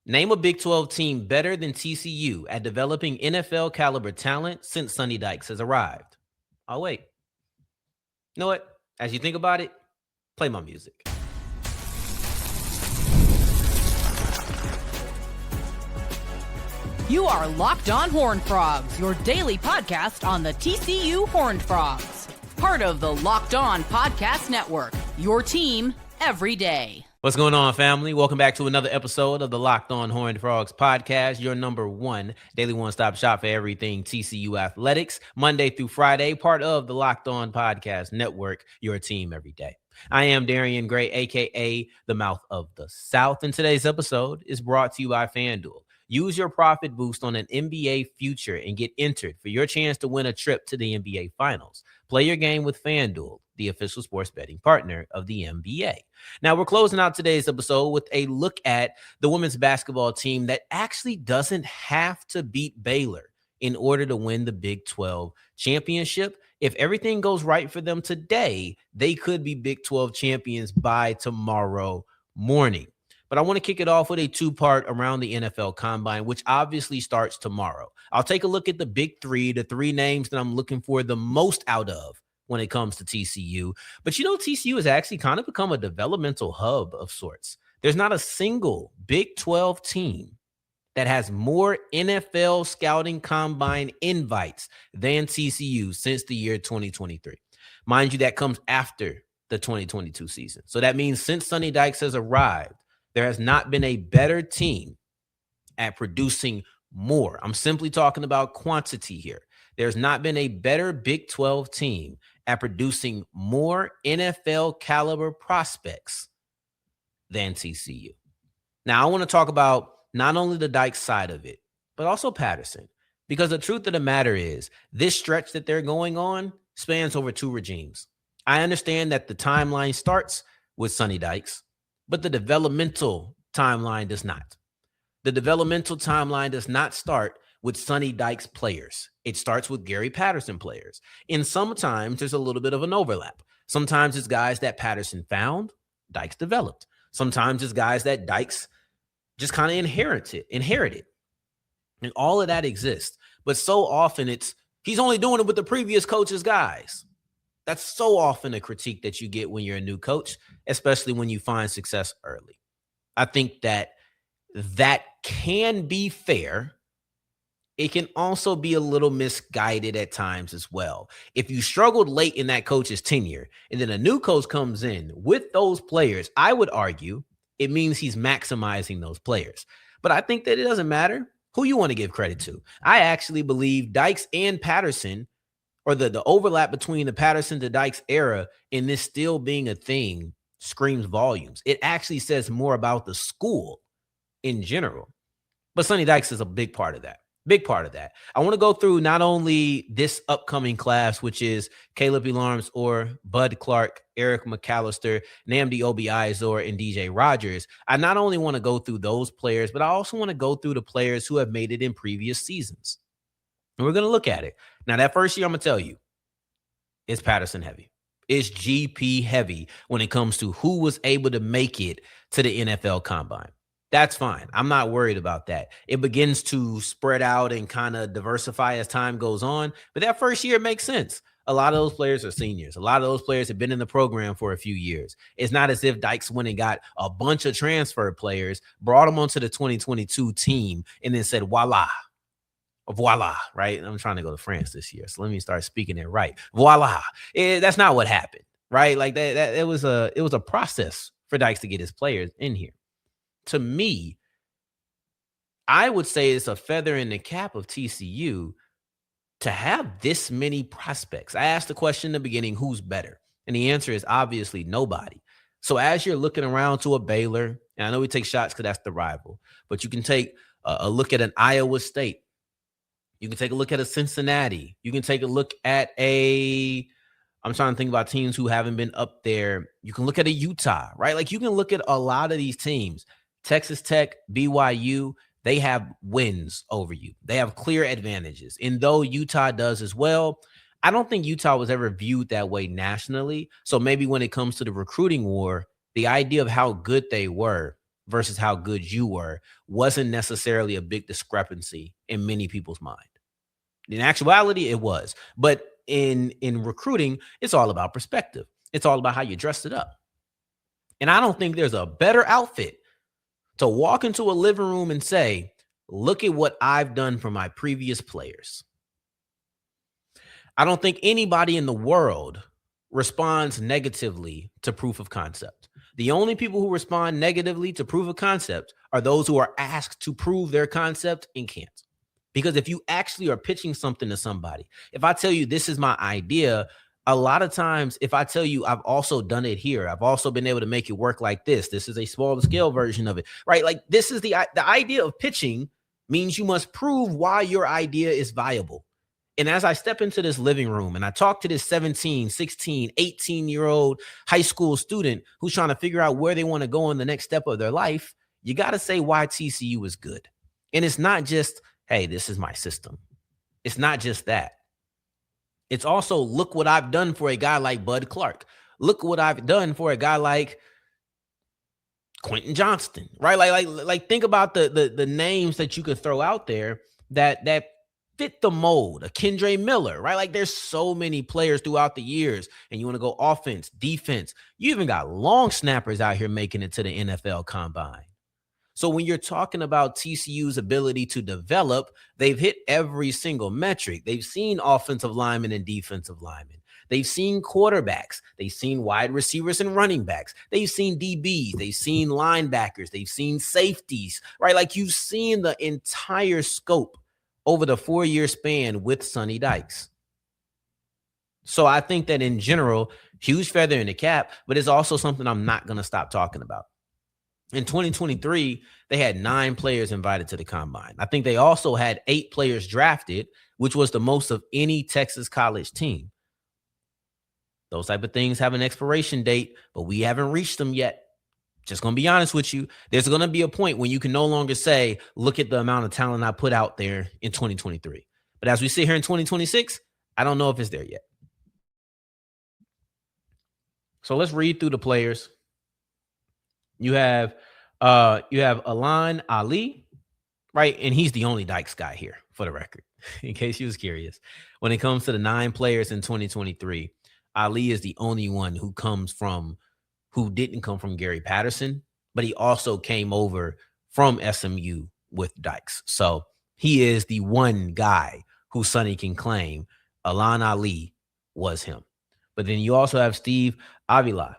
Name a Big 12 team better than TCU at developing NFL caliber talent since Sonny Dykes has arrived. Oh, wait. You know what? As you think about it, play my music. You are Locked On Horned Frogs, your daily podcast on the TCU Horned Frogs. Part of the Locked On Podcast Network, your team every day. What's going on, family? Welcome back to another episode of the Locked On Horned Frogs podcast, your number one daily one-stop shop for everything TCU athletics, Monday through Friday, part of the Locked On Podcast Network, your team every day. I am Darian Gray, a.k.a. the Mouth of the South, and today's episode is brought to you by FanDuel. Use your profit boost on an NBA future and get entered for your chance to win a trip to the NBA Finals. Play your game with FanDuel, the official sports betting partner of the NBA. Now, we're closing out today's episode with a look at the women's basketball team that actually doesn't have to beat Baylor in order to win the Big 12 championship. If everything goes right for them today, they could be Big 12 champions by tomorrow morning. But I want to kick it off with a two-part around the NFL Combine, which obviously starts tomorrow. I'll take a look at the big three, the three names that I'm looking for the most out of when it comes to TCU. But you know, TCU has actually kind of become a developmental hub of sorts. There's not a single Big 12 team that has more NFL scouting combine invites than TCU since the year 2023. Mind you, that comes after the 2022 season. So that means since Sonny Dykes has arrived, there has not been a better team at producing more. I'm simply talking about quantity here. There's not been a better Big 12 team at producing more NFL caliber prospects than TCU. Now, I want to talk about not only the Dykes side of it, but also Patterson, because the truth of the matter is this stretch that they're going on spans over two regimes. I understand that the timeline starts with Sonny Dykes, but the developmental timeline does not. The developmental timeline does not start with Sonny Dykes players. It starts with Gary Patterson players. And sometimes there's a little bit of an overlap. Sometimes it's guys that Patterson found, Dykes developed. Sometimes it's guys that Dykes just kind of inherited. And all of that exists. But so often he's only doing it with the previous coach's guys. That's so often a critique that you get when you're a new coach, especially when you find success early. I think that can be fair. It can also be a little misguided at times as well. If you struggled late in that coach's tenure and then a new coach comes in with those players, I would argue it means he's maximizing those players. But I think that it doesn't matter who you want to give credit to. I actually believe Dykes and Patterson, or the overlap between the Patterson to Dykes era and this still being a thing, screams volumes. It actually says more about the school in general. But Sonny Dykes is a big part of that. I want to go through not only this upcoming class, which is Kaleb Elarms-Orr, Bud Clark, Eric McAlister, Namdi Obiazor, and DJ Rogers. I not only want to go through those players, but I also want to go through the players who have made it in previous seasons. And we're going to look at it. Now, that first year, I'm going to tell you, it's Patterson heavy. It's GP heavy when it comes to who was able to make it to the NFL Combine. That's fine. I'm not worried about that. It begins to spread out and kind of diversify as time goes on. But that first year makes sense. A lot of those players are seniors. A lot of those players have been in the program for a few years. It's not as if Dykes went and got a bunch of transfer players, brought them onto the 2022 team, and then said, voila, right? I'm trying to go to France this year, so let me start speaking it right. Voila. That's not what happened, right? Like that it was a process for Dykes to get his players in here. To me, I would say it's a feather in the cap of TCU to have this many prospects. I asked the question in the beginning, who's better? And the answer is obviously nobody. So as you're looking around to a Baylor, and I know we take shots because that's the rival, but you can take a look at an Iowa State. You can take a look at a Cincinatti. You can take a look at I'm trying to think about teams who haven't been up there. You can look at a Utah, right? Like you can look at a lot of these teams. Texas Tech, BYU, they have wins over you. They have clear advantages. And though Utah does as well, I don't think Utah was ever viewed that way nationally. So maybe when it comes to the recruiting war, the idea of how good they were versus how good you were wasn't necessarily a big discrepancy in many people's mind. In actuality, it was. But in recruiting, it's all about perspective. It's all about how you dressed it up. And I don't think there's a better outfit to walk into a living room and say, look at what I've done for my previous players. I don't think anybody in the world responds negatively to proof of concept. The only people who respond negatively to proof of concept are those who are asked to prove their concept and can't. Because if you actually are pitching something to somebody, if I tell you this is my idea, a lot of times, if I tell you I've also done it here, I've also been able to make it work like this. This is a small scale version of it, right? Like this is the idea of pitching means you must prove why your idea is viable. And as I step into this living room and I talk to this 17, 16, 18-year-old high school student who's trying to figure out where they want to go in the next step of their life, you got to say why TCU is good. And it's not just, hey, this is my system. It's not just that. It's also, look what I've done for a guy like Bud Clark. Look what I've done for a guy like Quentin Johnston, right? Like think about the names that you could throw out there that fit the mold. A Kendre Miller, right? Like there's so many players throughout the years, and you want to go offense, defense. You even got long snappers out here making it to the NFL Combine. So when you're talking about TCU's ability to develop, they've hit every single metric. They've seen offensive linemen and defensive linemen. They've seen quarterbacks. They've seen wide receivers and running backs. They've seen DBs. They've seen linebackers. They've seen safeties, right? Like you've seen the entire scope over the 4-year span with Sonny Dykes. So I think that in general, huge feather in the cap, but it's also something I'm not going to stop talking about. In 2023, they had 9 players invited to the combine. I think they also had 8 players drafted, which was the most of any Texas college team. Those type of things have an expiration date, but we haven't reached them yet. Just going to be honest with you. There's going to be a point when you can no longer say, look at the amount of talent I put out there in 2023. But as we sit here in 2026, I don't know if it's there yet. So let's read through the players. You have Alan Ali, right? And he's the only Dykes guy here, for the record, in case you was curious. When it comes to the 9 players in 2023, Ali is the only one who didn't come from Gary Patterson, but he also came over from SMU with Dykes. So he is the one guy who Sonny can claim Alan Ali was him. But then you also have Steve Avila.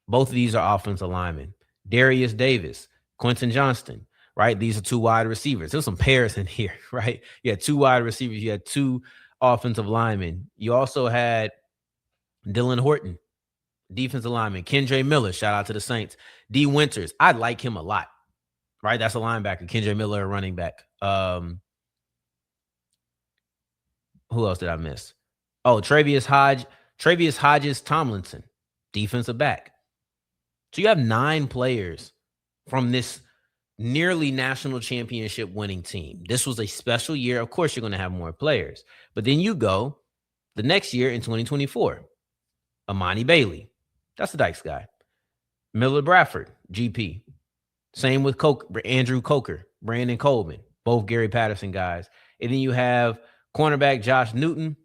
Both of these are offensive linemen. Darius Davis, Quentin Johnston, right? These are 2 wide receivers. There's some pairs in here, right? You had 2 wide receivers. You had 2 offensive linemen. You also had Dylan Horton, defensive lineman. Kendre Miller, shout out to the Saints. D. Winters, I like him a lot, right? That's a linebacker. Kendre Miller, a running back. Who else did I miss? Oh, Travius Hodges Tomlinson, defensive back. So you have 9 players from this nearly national championship winning team. This was a special year. Of course, you're going to have more players. But then you go the next year in 2024. Amani Bailey. That's the Dykes guy. Miller Bradford, GP. Same with Andrew Coker, Brandon Coleman, both Gary Patterson guys. And then you have cornerback Josh Newton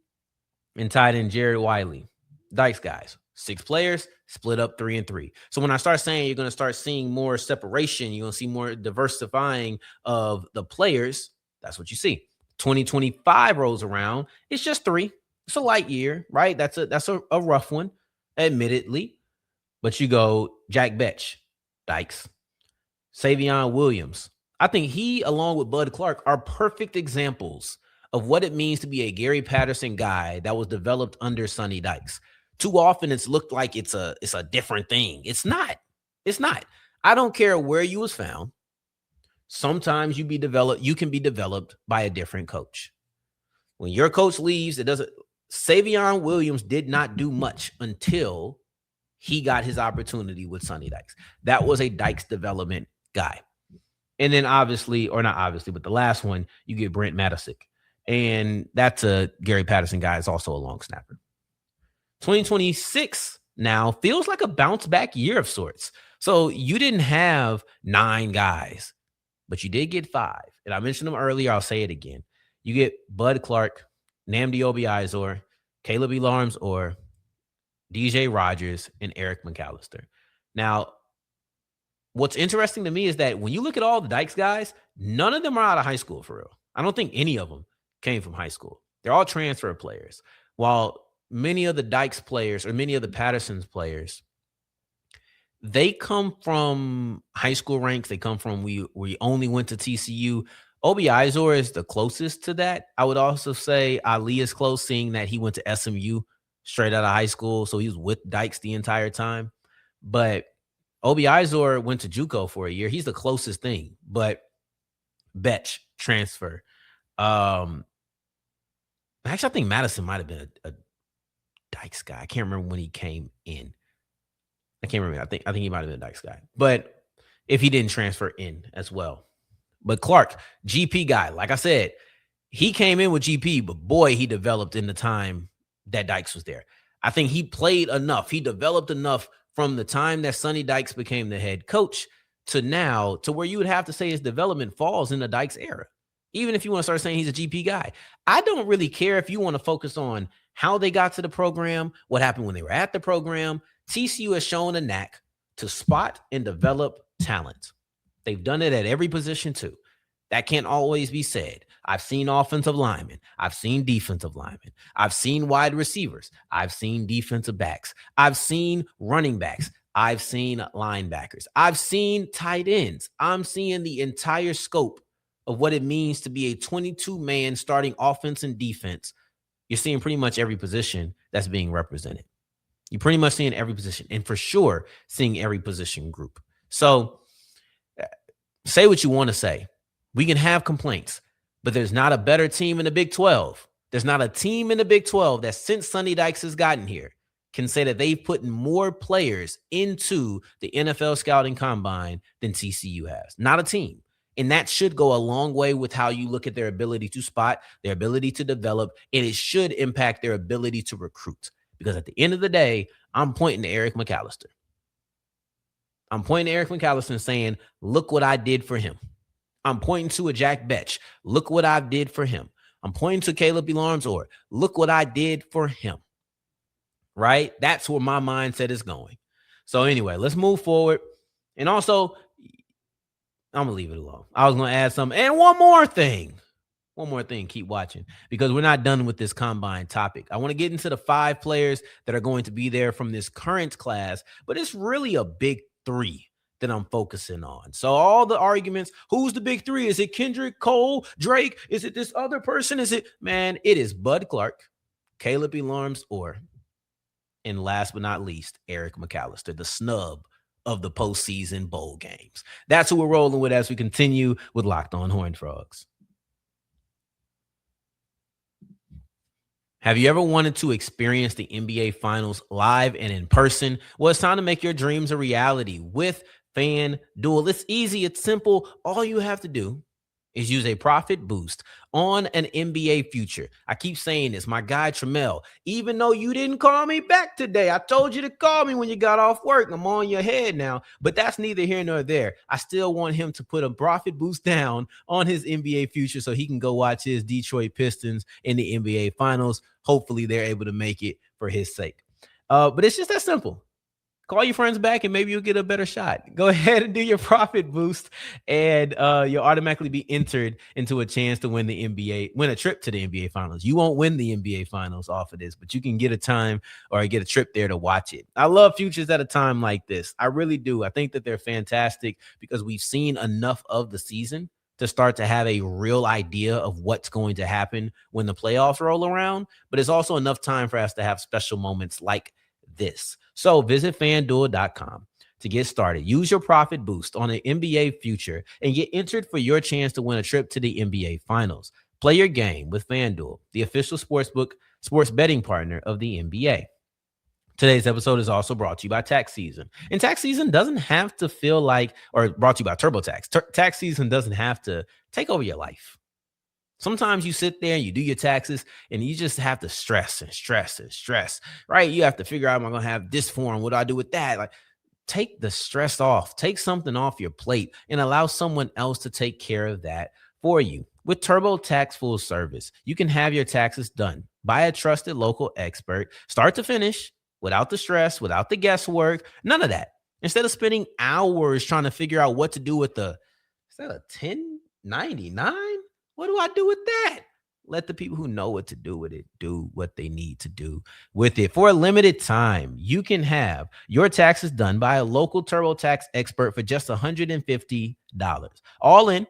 and tight end Jared Wiley. Dykes guys. 6 players, split up 3 and 3. So when I start saying you're going to start seeing more separation, you're going to see more diversifying of the players, that's what you see. 2025 rolls around. It's just 3. It's a light year, right? That's a rough one, admittedly. But you go Jack Betch, Dykes. Savion Williams. I think he, along with Bud Clark, are perfect examples of what it means to be a Gary Patterson guy that was developed under Sonny Dykes. Too often it's looked like it's a different thing. It's not. It's not. I don't care where you was found. Sometimes you can be developed by a different coach. When your coach leaves, Savion Williams did not do much until he got his opportunity with Sonny Dykes. That was a Dykes development guy. And then but the last one, you get Brent Matisic. And that's a Gary Patterson guy. It's also a long snapper. 2026 now feels like a bounce back year of sorts So you didn't have 9 guys, but you did get 5. And I mentioned them earlier. I'll say it again. You get Bud Clark, Namdi Obiazor, Kaleb Elarms-Orr, DJ Rogers, and Eric McAlister. Now, what's interesting to me is that when you look at all the Dykes guys, none of them are out of high school for real. I don't think any of them came from high school. They're all transfer players. While many of the Dykes players or many of the Patterson's players, they come from high school ranks. They come from we only went to TCU. Obiazor is the closest to that. I would also say Ali is close, seeing that he went to SMU straight out of high school. So he was with Dykes the entire time. But Obiazor went to JUCO for a year. He's the closest thing. But Betch transfer. Actually, I think Madison might have been a Dykes guy. I can't remember when he came in. I can't remember. I think he might have been a Dykes guy. But if he didn't transfer in as well. But Clark, GP guy, like I said, he came in with GP, but boy, he developed in the time that Dykes was there. I think he played enough. He developed enough from the time that Sonny Dykes became the head coach to now, to where you would have to say his development falls in the Dykes era. Even if you want to start saying he's a GP guy. I don't really care if you want to focus on how they got to the program, what happened when they were at the program. TCU has shown a knack to spot and develop talent. They've done it at every position too. That can't always be said. I've seen offensive linemen. I've seen defensive linemen. I've seen wide receivers. I've seen defensive backs. I've seen running backs. I've seen linebackers. I've seen tight ends. I'm seeing the entire scope of what it means to be a 22-man starting offense and defense. You're seeing pretty much every position that's being represented. You're pretty much seeing every position, and for sure seeing every position group. So say what you want to say. We can have complaints, but there's not a better team in the Big 12. There's not a team in the Big 12 that since Sonny Dykes has gotten here can say that they've put more players into the NFL scouting combine than TCU has. Not a team. And that should go a long way with how you look at their ability to spot, their ability to develop, and it should impact their ability to recruit. Because at the end of the day, I'm pointing to Eric McAlister. I'm pointing to Eric McAlister and saying, look what I did for him. I'm pointing to a Jack Betch. Look what I did for him. I'm pointing to Kaleb Elarms-Orr. Look what I did for him. Right? That's where my mindset is going. So anyway, let's move forward. And also, I'm going to leave it alone. I was going to add something. And one more thing. Keep watching, because we're not done with this combine topic. I want to get into the 5 players that are going to be there from this current class, but it's really a big 3 that I'm focusing on. So all the arguments, who's the big 3? Is it Kendrick, Cole, Drake? Is it this other person? It is Bud Clark, Kaleb Elarms-Orr, and last but not least, Eric McAlister, the snub of the postseason bowl games. That's who we're rolling with as we continue with Locked On Horned Frogs. Have you ever wanted to experience the NBA Finals live and in person? Well, it's time to make your dreams a reality with FanDuel. It's easy. It's simple. All you have to do is use a profit boost on an NBA future. I keep saying this. My guy, Tramel, even though you didn't call me back today, I told you to call me when you got off work. I'm on your head now, but that's neither here nor there. I still want him to put a profit boost down on his NBA future so he can go watch his Detroit Pistons in the NBA Finals. Hopefully they're able to make it for his sake. But it's just that simple. Call your friends back and maybe you'll get a better shot. Go ahead and do your profit boost, and you'll automatically be entered into a chance to win a trip to the NBA Finals. You won't win the NBA Finals off of this, but you can get a time or get a trip there to watch it. I love futures at a time like this. I really do. I think that they're fantastic because we've seen enough of the season to start to have a real idea of what's going to happen when the playoffs roll around, but it's also enough time for us to have special moments like this. So visit FanDuel.com to get started. Use your profit boost on an NBA future and get entered for your chance to win a trip to the NBA Finals. Play your game with FanDuel, the official sports betting partner of the NBA. Today's episode is also brought to you by Tax Season. And Tax Season doesn't have to feel like, or brought to you by TurboTax. Tax Season doesn't have to take over your life. Sometimes you sit there and you do your taxes and you just have to stress, right? You have to figure out, am I going to have this form? What do I do with that? Like, take the stress off, take something off your plate, and allow someone else to take care of that for you. With TurboTax Full Service, you can have your taxes done by a trusted local expert, start to finish, without the stress, without the guesswork, none of that. Instead of spending hours trying to figure out what to do with is that a 1099? What do I do with that? Let the people who know what to do with it do what they need to do with it. For a limited time, you can have your taxes done by a local TurboTax expert for just $150. All in,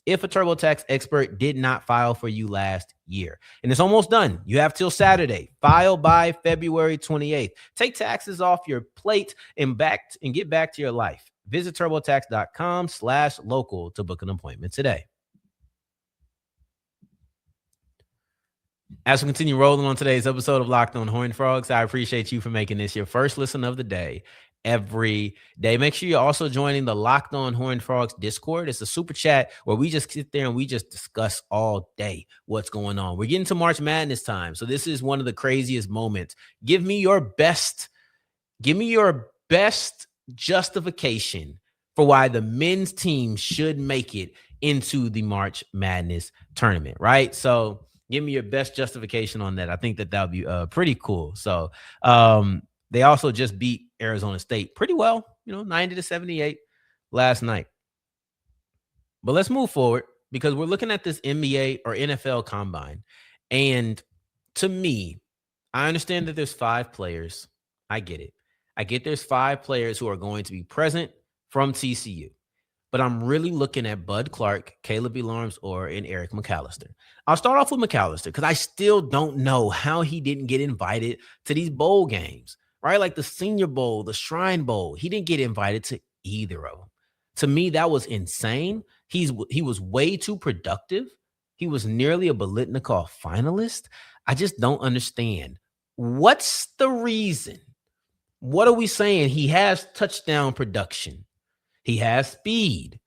if a TurboTax expert did not file for you last year. And it's almost done. You have till Saturday. File by February 28th. Take taxes off your plate and get back to your life. Visit turbotax.com/local to book an appointment today. As we continue rolling on today's episode of Locked On Horned Frogs, I appreciate you for making this your first listen of the day every day. Make sure you're also joining the Locked On Horned Frogs Discord. It's a super chat where we just sit there and we just discuss all day what's going on. We're getting to March Madness time, so this is one of the craziest moments. Give me your best justification for why the men's team should make it into the March Madness tournament, right? So give me your best justification on that. I think that would be pretty cool. So they also just beat Arizona State pretty well, 90-78 last night. But let's move forward because we're looking at this NBA or NFL combine. And to me, I understand that there's 5 players. I get it. I get there's 5 players who are going to be present from TCU. But I'm really looking at Bud Clark, Kaleb Elarms-Orr, and Eric McAlister. I'll start off with McAlister because I still don't know how he didn't get invited to these bowl games, right? Like the Senior Bowl, the Shrine Bowl. He didn't get invited to either of them. To me, that was insane. He was way too productive. He was nearly a Biletnikoff finalist. I just don't understand. What's the reason? What are we saying? He has touchdown production. He has speed.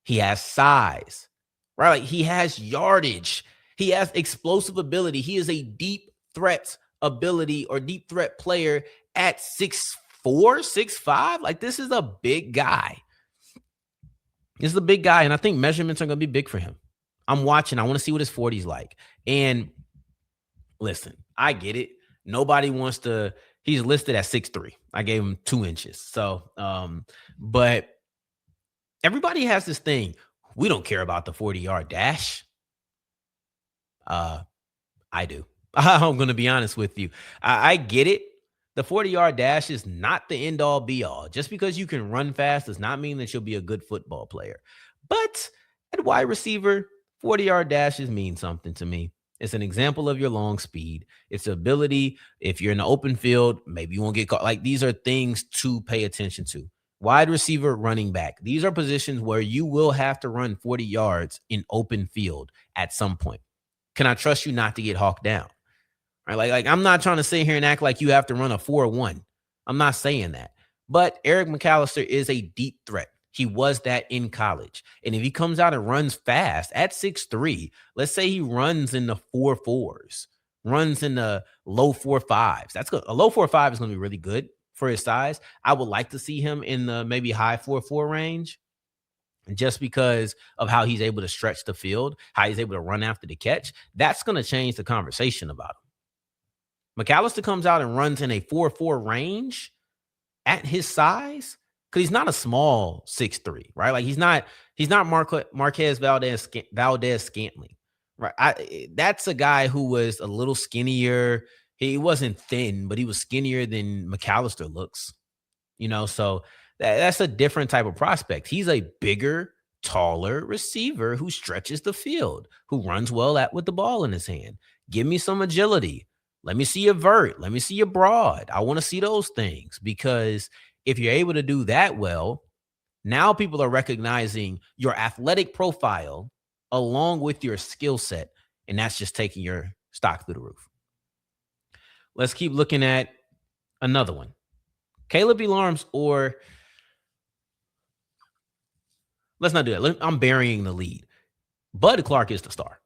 He has size, right? Like he has yardage. He has explosive ability. He is a deep threat ability or deep threat player at 6'4", 6'5". Like this is a big guy. This is a big guy. And I think measurements are going to be big for him. I'm watching. I want to see what his 40's like. And listen, I get it. Nobody wants to. He's listed at 6'3". I gave him 2 inches. So, but everybody has this thing. We don't care about the 40-yard dash. I do. I'm going to be honest with you. I get it. The 40-yard dash is not the end-all, be-all. Just because you can run fast does not mean that you'll be a good football player. But at wide receiver, 40-yard dashes mean something to me. It's an example of your long speed. It's ability. If you're in the open field, maybe you won't get caught. Like these are things to pay attention to. Wide receiver, running back. These are positions where you will have to run 40 yards in open field at some point. Can I trust you not to get hawked down? Right? Like I'm not trying to sit here and act like you have to run a 4-1. I'm not saying that. But Eric McAlister is a deep threat. He was that in college. And if he comes out and runs fast at 6'3", let's say he runs in the 4.4s, runs in the low 4.5s. That's good. A low 4.5 is going to be really good for his size. I would like to see him in the maybe high 4.4 range just because of how he's able to stretch the field, how he's able to run after the catch. That's going to change the conversation about him. McAlister comes out and runs in a 4.4 range at his size because he's not a small 6'3", right? Like he's not Marquez Valdez-Scantling, right? That's a guy who was a little skinnier. He wasn't thin, but he was skinnier than McAlister looks, so that's a different type of prospect. He's a bigger, taller receiver who stretches the field, who runs well with the ball in his hand. Give me some agility. Let me see your vert. Let me see your broad. I want to see those things because if you're able to do that well, now people are recognizing your athletic profile along with your skill set, and that's just taking your stock through the roof. Let's keep looking at another one. Kaleb Elarms-Orr. Let's not do that. I'm burying the lead. Bud Clark is the star.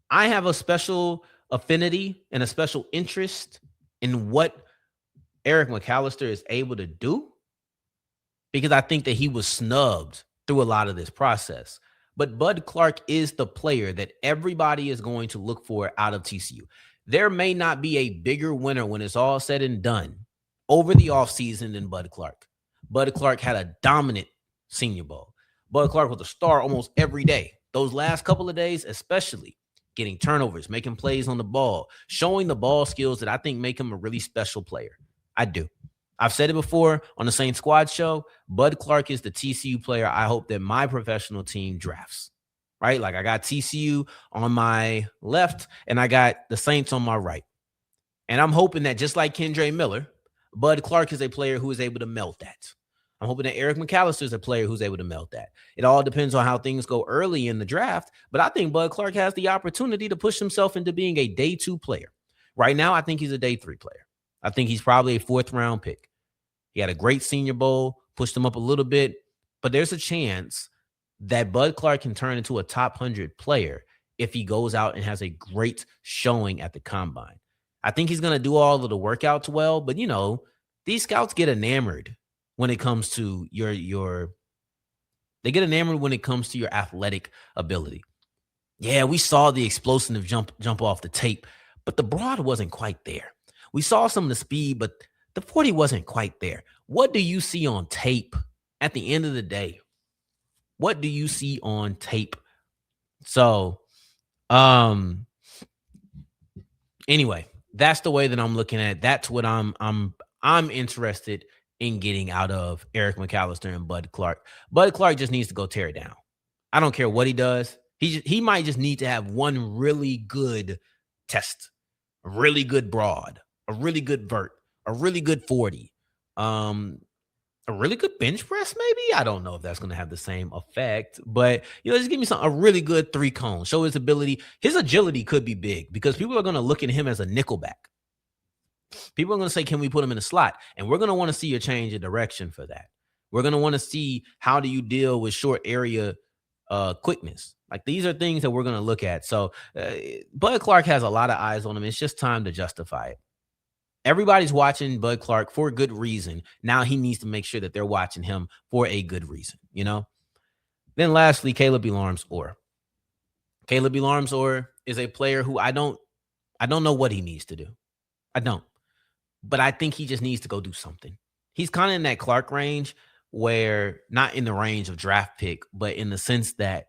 I have a special affinity and a special interest in what Eric McAlister is able to do. because I think that he was snubbed through a lot of this process. But Bud Clark is the player that everybody is going to look for out of TCU. There may not be a bigger winner when it's all said and done over the offseason than Bud Clark. Bud Clark had a dominant Senior Bowl. Bud Clark was a star almost every day. Those last couple of days, especially getting turnovers, making plays on the ball, showing the ball skills that I think make him a really special player. I do. I've said it before on the Saints Squad show. Bud Clark is the TCU player I hope that my professional team drafts, right? Like I got TCU on my left and I got the Saints on my right. And I'm hoping that just like Kendre Miller, Bud Clark is a player who is able to melt that. I'm hoping that Eric McAlister is a player who's able to melt that. It all depends on how things go early in the draft, but I think Bud Clark has the opportunity to push himself into being a day 2 player. Right now, I think he's a day 3 player. I think he's probably a 4th round pick. He had a great Senior Bowl, pushed him up a little bit, but there's a chance that Bud Clark can turn into a top 100 player if he goes out and has a great showing at the combine. I think he's going to do all of the workouts well, but these scouts get enamored when it comes to they get enamored when it comes to your athletic ability. Yeah, we saw the explosive jump off the tape, but the broad wasn't quite there. We saw some of the speed, but the 40 wasn't quite there. What do you see on tape at the end of the day? What do you see on tape? So, anyway, that's the way that I'm looking at it. That's what I'm interested in getting out of Eric McAlister and Bud Clark. Bud Clark just needs to go tear it down. I don't care what he does. He might just need to have one really good test, a really good broad, a really good vert, a really good 40, a really good bench press, maybe. I don't know if that's going to have the same effect, but just give me a really good 3 cone. Show his ability. His agility could be big because people are going to look at him as a nickelback. People are going to say, can we put him in a slot? And we're going to want to see a change of direction for that. We're going to want to see how do you deal with short area quickness. Like these are things that we're going to look at. So Bud Clark has a lot of eyes on him. It's just time to justify it. Everybody's watching Bud Clark for a good reason. Now he needs to make sure that they're watching him for a good reason, Then lastly, Kaleb Elarms-Orr. Kaleb Elarms-Orr is a player who I don't know what he needs to do. I don't. But I think he just needs to go do something. He's kind of in that Clark range where, not in the range of draft pick, but in the sense that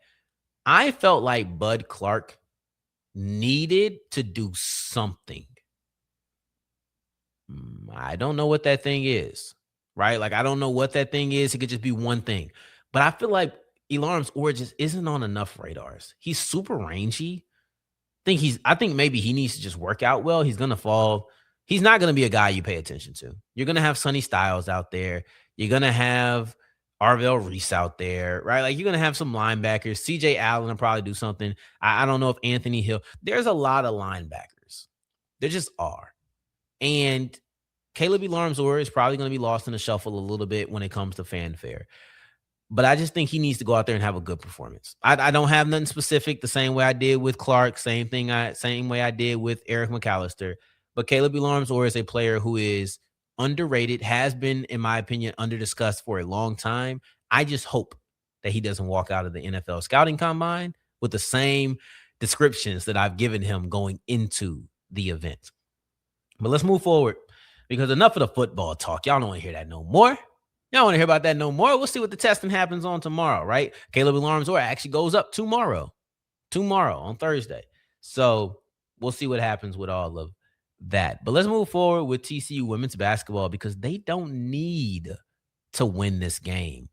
I felt like Bud Clark needed to do something. I don't know what that thing is, right? Like, I don't know what that thing is. It could just be one thing. But I feel like Elarms-Orr just isn't on enough radars. He's super rangy. I think maybe he needs to just work out well. He's going to fall. He's not going to be a guy you pay attention to. You're going to have Sonny Styles out there. You're going to have Arvell Reese out there, right? Like, you're going to have some linebackers. CJ Allen will probably do something. I don't know if Anthony Hill. There's a lot of linebackers. There just are. And Kaleb Elarms-Orr is probably going to be lost in the shuffle a little bit when it comes to fanfare. But I just think he needs to go out there and have a good performance. I don't have nothing specific, the same way I did with Clark, same way I did with Eric McAlister. But Kaleb Elarms-Orr is a player who is underrated, has been, in my opinion, under-discussed for a long time. I just hope that he doesn't walk out of the NFL scouting combine with the same descriptions that I've given him going into the event. But let's move forward, because enough of the football talk. Y'all don't want to hear that no more. Y'all want to hear about that no more. We'll see what the testing happens on tomorrow, right? Kaleb Elarms-Orr actually goes up tomorrow on Thursday. So we'll see what happens with all of that. But let's move forward with TCU women's basketball, because they don't need to win this game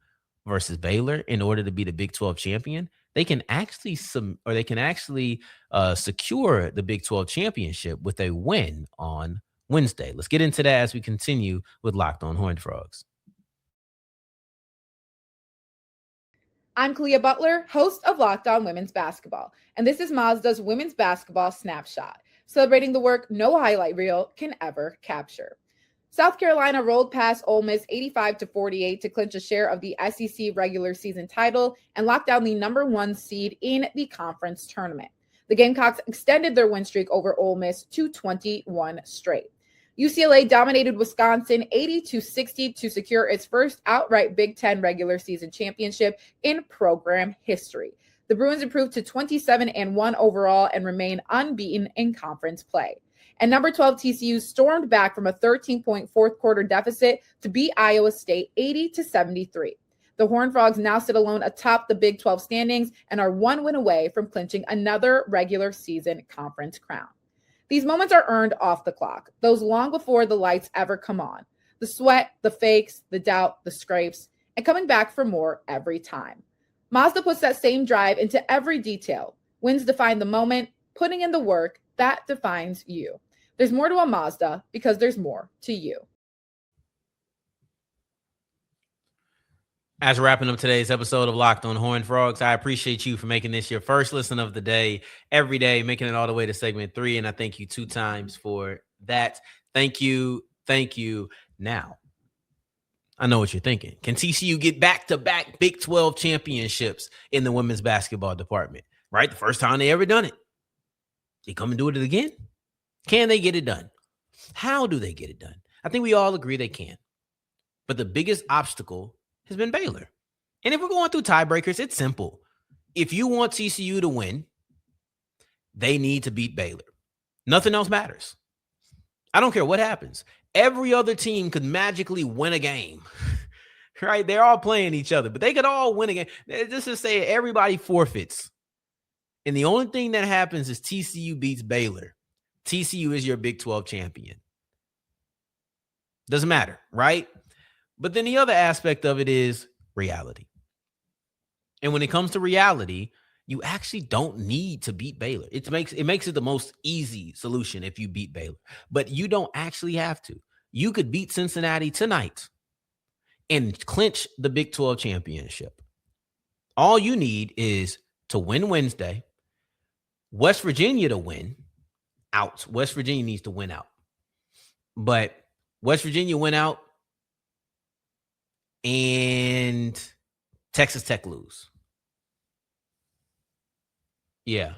versus Baylor in order to be the Big 12 champion. They can actually secure the Big 12 championship with a win on Wednesday. Let's get into that as we continue with Locked On Horned Frogs. I'm Kalia Butler, host of Locked On Women's Basketball, and this is Mazda's Women's Basketball Snapshot, celebrating the work no highlight reel can ever capture. South Carolina rolled past Ole Miss 85-48 to clinch a share of the SEC regular season title and lock down the number 1 seed in the conference tournament. The Gamecocks extended their win streak over Ole Miss to 21 straight. UCLA dominated Wisconsin 80-60 to secure its first outright Big Ten regular season championship in program history. The Bruins improved to 27-1 overall and remain unbeaten in conference play. And number 12 TCU stormed back from a 13-point fourth quarter deficit to beat Iowa State 80-73. The Horned Frogs now sit alone atop the Big 12 standings and are one win away from clinching another regular season conference crown. These moments are earned off the clock, those long before the lights ever come on. The sweat, the fakes, the doubt, the scrapes, and coming back for more every time. Mazda puts that same drive into every detail. Wins define the moment, putting in the work, that defines you. There's more to a Mazda because there's more to you. As we're wrapping up today's episode of Locked on Horned Frogs, I appreciate you for making this your first listen of the day, every day, making it all the way to segment 3. And I thank you 2 times for that. Thank you. Thank you. Now, I know what you're thinking. Can TCU get back-to-back Big 12 championships in the women's basketball department? Right? The first time they ever done it. They come and do it again? Can they get it done? How do they get it done? I think we all agree they can. But the biggest obstacle has been Baylor. And if we're going through tiebreakers, it's simple. If you want TCU to win, they need to beat Baylor. Nothing else matters. I don't care what happens. Every other team could magically win a game, right? They're all playing each other, but they could all win a game. Just to say everybody forfeits. And the only thing that happens is TCU beats Baylor. TCU is your Big 12 champion. Doesn't matter, right? But then the other aspect of it is reality. And when it comes to reality, you actually don't need to beat Baylor. It makes it the most easy solution if you beat Baylor. But you don't actually have to. You could beat Cincinnati tonight and clinch the Big 12 championship. All you need is to win Wednesday, West Virginia to win out. West Virginia needs to win out. But West Virginia win out, and Texas Tech lose. Yeah.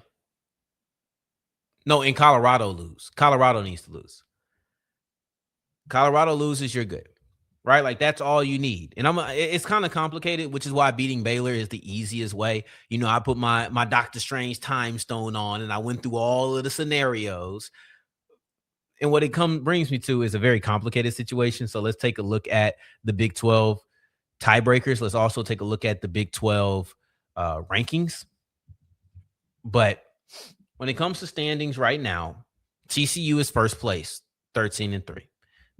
No, in Colorado lose. Colorado needs to lose. Colorado loses, you're good. Right? Like that's all you need. And it's kind of complicated, which is why beating Baylor is the easiest way. You know, I put my Doctor Strange time stone on and I went through all of the scenarios. And what it brings me to is a very complicated situation. So let's take a look at the Big 12 tiebreakers. Let's also take a look at the Big 12 rankings. But when it comes to standings right now, TCU is first place, 13-3.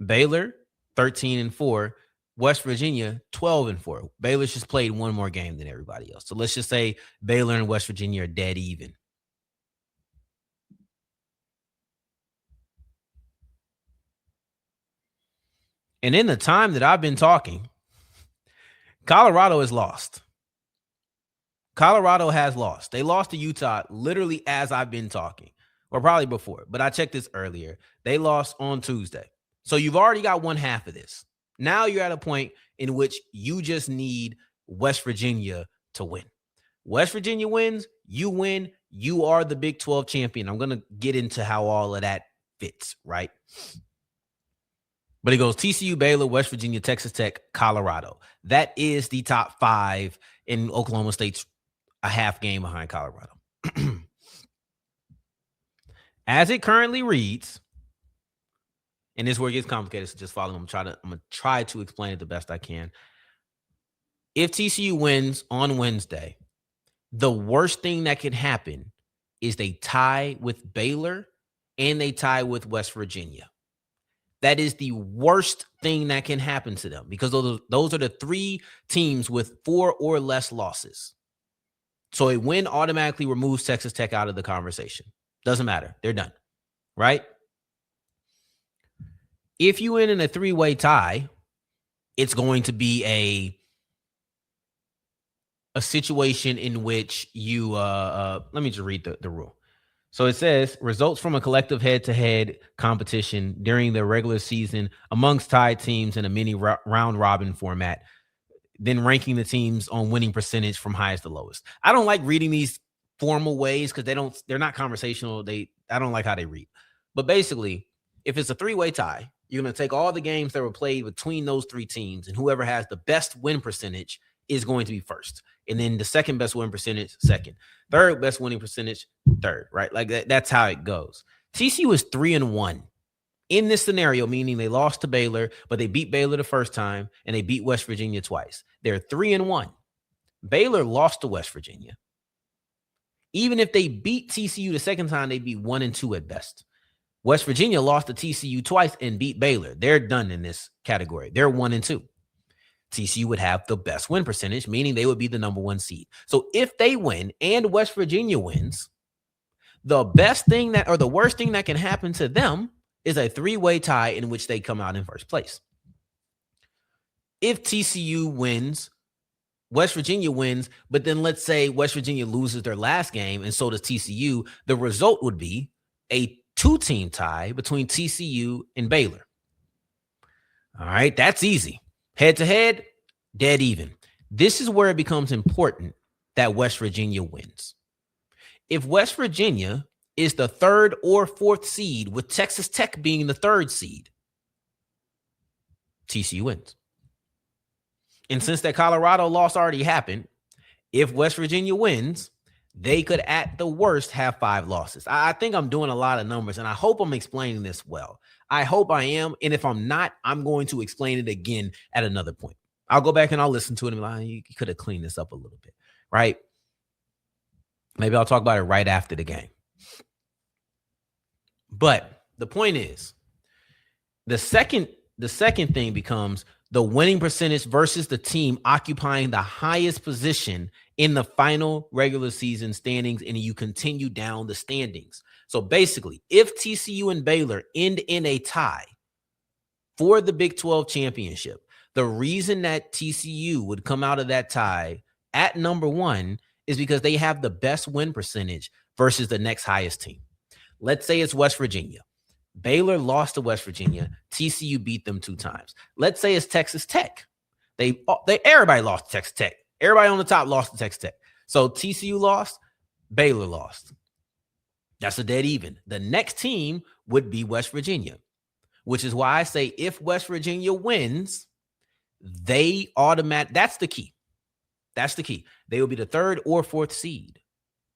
Baylor, 13-4. West Virginia, 12-4. Baylor's just played one more game than everybody else. So let's just say Baylor and West Virginia are dead even. And in the time that I've been talking, Colorado has lost. Colorado has lost. They lost to Utah literally as I've been talking, or probably before, but I checked this earlier. They lost on Tuesday. So you've already got one half of this. Now you're at a point in which you just need West Virginia to win. West Virginia wins, you win, you are the Big 12 champion. I'm going to get into how all of that fits, right? But it goes TCU, Baylor, West Virginia, Texas Tech, Colorado. That is the top 5, in Oklahoma State's a half game behind Colorado. As it currently reads, and this is where it gets complicated, so just follow me. I'm going to try to explain it the best I can. If TCU wins on Wednesday, the worst thing that can happen is they tie with Baylor and they tie with West Virginia. That is the worst thing that can happen to them because those are the 3 teams with 4 or less losses. So a win automatically removes Texas Tech out of the conversation. Doesn't matter. They're done, right? If you win in a 3-way tie, it's going to be a situation in which you let me just read the rule. So it says results from a collective head-to-head competition during the regular season amongst tied teams in a mini round robin format, then ranking the teams on winning percentage from highest to lowest. I don't like reading these formal ways because they're not conversational. I don't like how they read. But basically, if it's a three-way tie, you're going to take all the games that were played between those three teams, and whoever has the best win percentage is going to be first. And then the second best win percentage, second. Third best winning percentage, third, right? Like that's how it goes. TCU is 3-1 in this scenario, meaning they lost to Baylor, but they beat Baylor the first time, and they beat West Virginia twice. They're 3-1. Baylor lost to West Virginia. Even if they beat TCU the second time, they'd be 1-2 at best. West Virginia lost to TCU twice and beat Baylor. They're done in this category. They're 1-2. TCU would have the best win percentage, meaning they would be the number one seed. So if they win and West Virginia wins, the best thing that, or the worst thing that can happen to them is a three-way tie in which they come out in first place. If TCU wins, West Virginia wins, but then let's say West Virginia loses their last game and so does TCU, the result would be a two-team tie between TCU and Baylor. All right, that's easy. Head-to-head, dead even. This is where it becomes important that West Virginia wins. If West Virginia is the third or fourth seed, with Texas Tech being the third seed, TCU wins. And since that Colorado loss already happened, if West Virginia wins, they could at the worst have 5 losses. I think I'm doing a lot of numbers, and I hope I'm explaining this well. I hope I am. And if I'm not, I'm going to explain it again at another point. I'll go back and I'll listen to it and be like, you could have cleaned this up a little bit, right? Maybe I'll talk about it right after the game. But the point is, the second thing becomes the winning percentage versus the team occupying the highest position in the final regular season standings, and you continue down the standings. So basically, if TCU and Baylor end in a tie for the Big 12 championship, the reason that TCU would come out of that tie at number one is because they have the best win percentage versus the next highest team. Let's say it's West Virginia. Baylor lost to West Virginia. TCU beat them 2 times. Let's say it's Texas Tech. Everybody lost to Texas Tech. Everybody on the top lost to Texas Tech. So TCU lost, Baylor lost. That's a dead even. The next team would be West Virginia, which is why I say if West Virginia wins, they that's the key. That's the key. They will be the third or fourth seed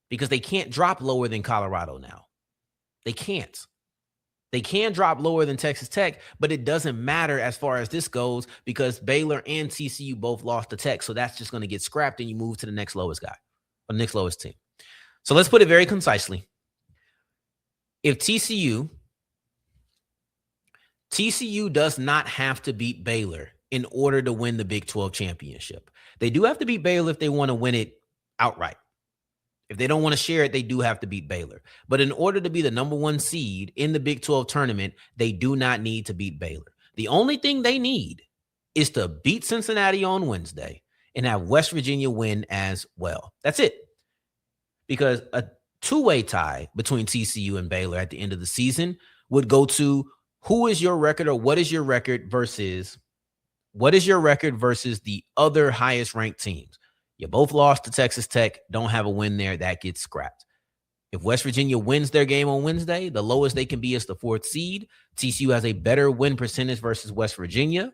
because they can't drop lower than Colorado now. They can't. They can drop lower than Texas Tech, but it doesn't matter as far as this goes because Baylor and TCU both lost to Tech. So that's just going to get scrapped and you move to the next lowest guy or next lowest team. So let's put it very concisely. If TCU does not have to beat Baylor in order to win the Big 12 championship. They do have to beat Baylor if they want to win it outright. If they don't want to share it, they do have to beat Baylor. But in order to be the number one seed in the Big 12 tournament, they do not need to beat Baylor. The only thing they need is to beat Cincinnati on Wednesday and have West Virginia win as well. That's it. Because a two-way tie between TCU and Baylor at the end of the season would go to who is your record or what is your record versus the other highest ranked teams. You both lost to Texas Tech, don't have a win there, that gets scrapped. If West Virginia wins their game on Wednesday, the lowest they can be is the fourth seed. TCU has a better win percentage versus West Virginia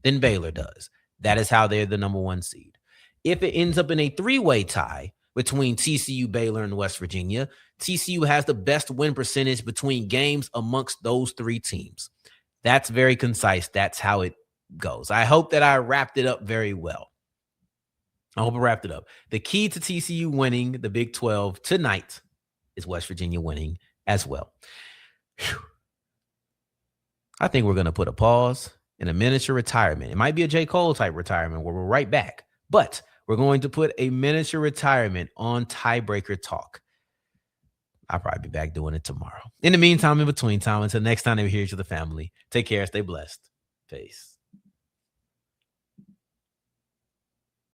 than Baylor does. That is how they're the number one seed. If it ends up in a three-way tie between TCU, Baylor, and West Virginia, TCU has the best win percentage between games amongst those 3 teams. That's very concise. That's how it goes. I hope that I wrapped it up very well. I hope I wrapped it up. The key to TCU winning the Big 12 tonight is West Virginia winning as well. Whew. I think we're going to put a pause in a miniature retirement. It might be a J. Cole type retirement where we're right back, but we're going to put a miniature retirement on Tiebreaker Talk. I'll probably be back doing it tomorrow. In the meantime, in between time, until next time we hear each other, family, take care, stay blessed. Peace.